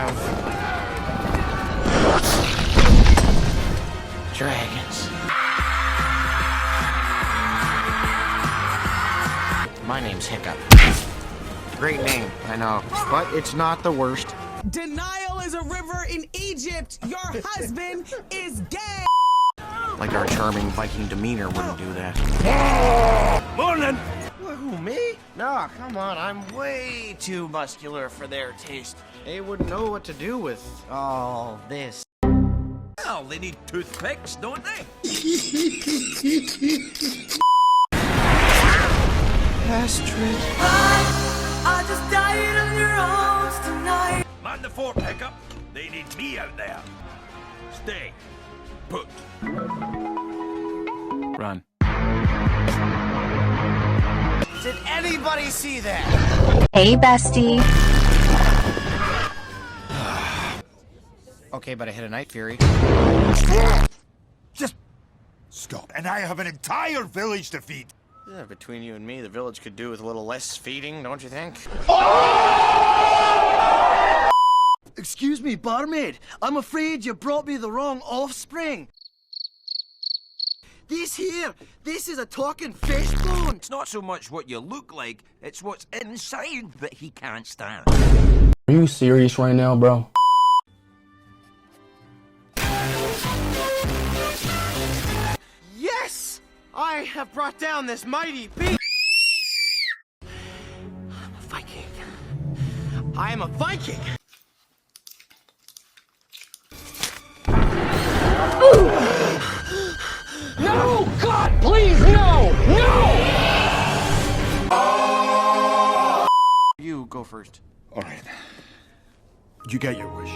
have dragons. My name's Hiccup. Great name, I know, but it's not the worst. Denial is a river in Egypt. Your husband is gay. Like our charming Viking demeanor wouldn't do that. Morning! Who, me? No, come on, I'm way too muscular for their taste. They wouldn't know what to do with all this. Well, they need toothpicks, don't they? Astrid. I just died on your arms tonight. Man the fort, Hiccup. They need me out there. Stay put. Run. Did anybody see that? Hey, bestie. Okay, but I hit a Night Fury. Just stop. And I have an entire village to feed. Yeah, between you and me, the village could do with a little less feeding, don't you think? Excuse me, barmaid. I'm afraid you brought me the wrong offspring. This is a talking fish bone. It's not so much what you look like, it's what's inside that he can't stand. Are you serious right now, bro? Yes! I have brought down this mighty beast! I'm a Viking. I am a Viking! No! God, please, no! No! You go first. All right. You get your wish.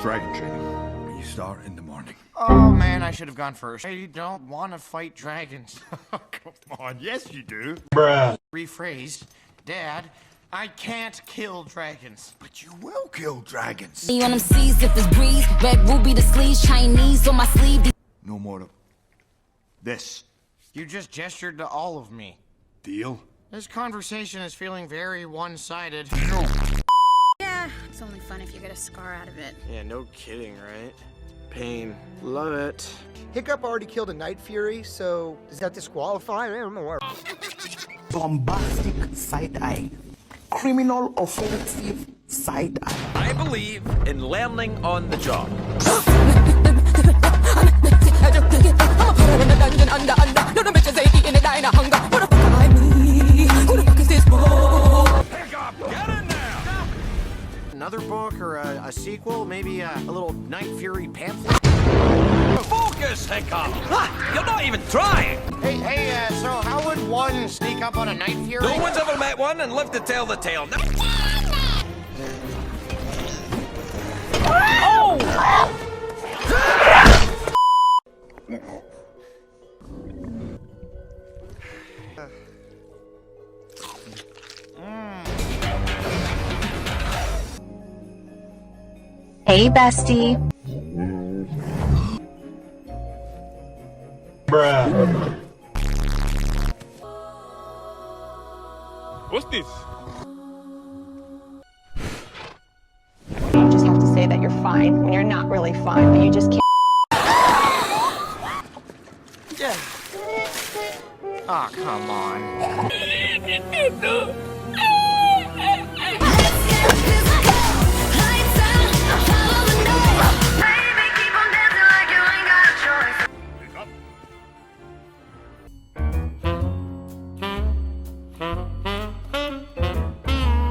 Dragon training. You start in the morning. Oh man, I should have gone first. I don't want to fight dragons. Come on, yes you do. Rephrase. Dad, I can't kill dragons. But you will kill dragons. See on them seas if it's breeze. Red ruby the sleeves, Chinese on my sleeve. No more of this. You just gestured to all of me. Deal? This conversation is feeling very one-sided. Yeah, it's only fun if you get a scar out of it. Yeah, no kidding, right? Pain. Love it. Hiccup already killed a Night Fury, so does that disqualify? I don't know. Bombastic side-eye. Criminal offensive side-eye. I believe in learning on the job. Hiccup, get in there! Another book or a sequel? Maybe a little Night Fury pamphlet? Focus, Hiccup! You're not even trying! Hey, so how would one sneak up on a Night Fury? No one's ever met one and lived to tell the tale. Hey, bestie. What's this? You just have to say that you're fine when you're not really fine, but you just can't. Yeah. Oh, come on.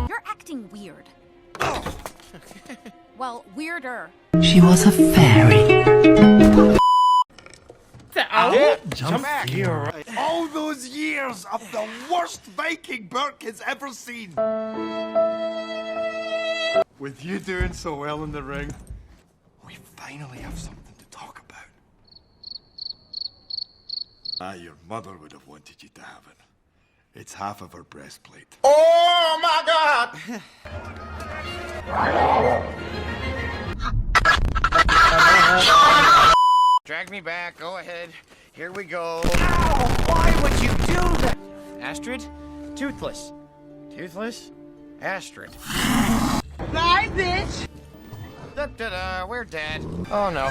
You're acting weird. Well, weirder. She was a fairy. Jump back. All those years of the worst Viking Burke has ever seen. With you doing so well in the ring, we finally have something to talk about. Your mother would have wanted you to have it. It's half of her breastplate. Oh my God! Drag me back. Go ahead. Here we go. Ow! Why would you do that? Astrid? Toothless. Toothless? Astrid. Bye, bitch. Da-da-da, we're dead. Oh no.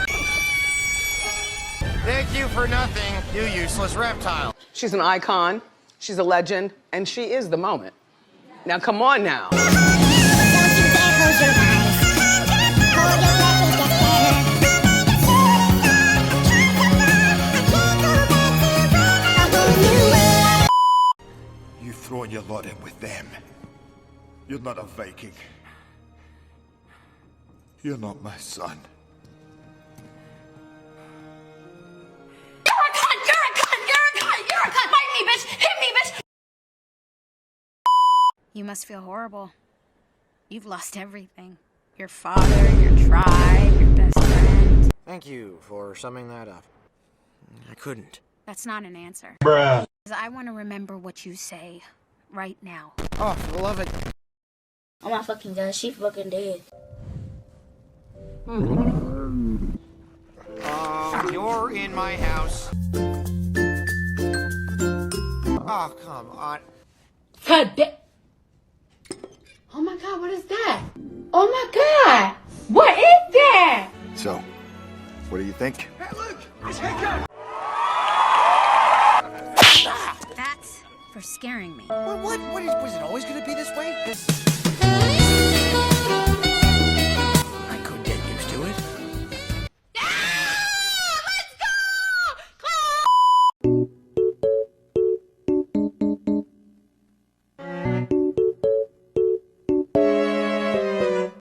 Thank you for nothing, you useless reptile. She's an icon, she's a legend, and she is the moment. Now come on now. You've thrown your lot in with them. You're not a Viking. You're not my son. You must feel horrible. You've lost everything. Your father, your tribe, your best friend. Thank you for summing that up. I couldn't. That's not an answer. Bruh. 'Cause I want to remember what you say right now. Oh, for the love of... Oh my fucking god, she fucking dead. You're in my house. Oh, come on. Oh my god, what is that? Oh my god! What is that? So, what do you think? That's for scaring me. What? Was it always gonna be this way?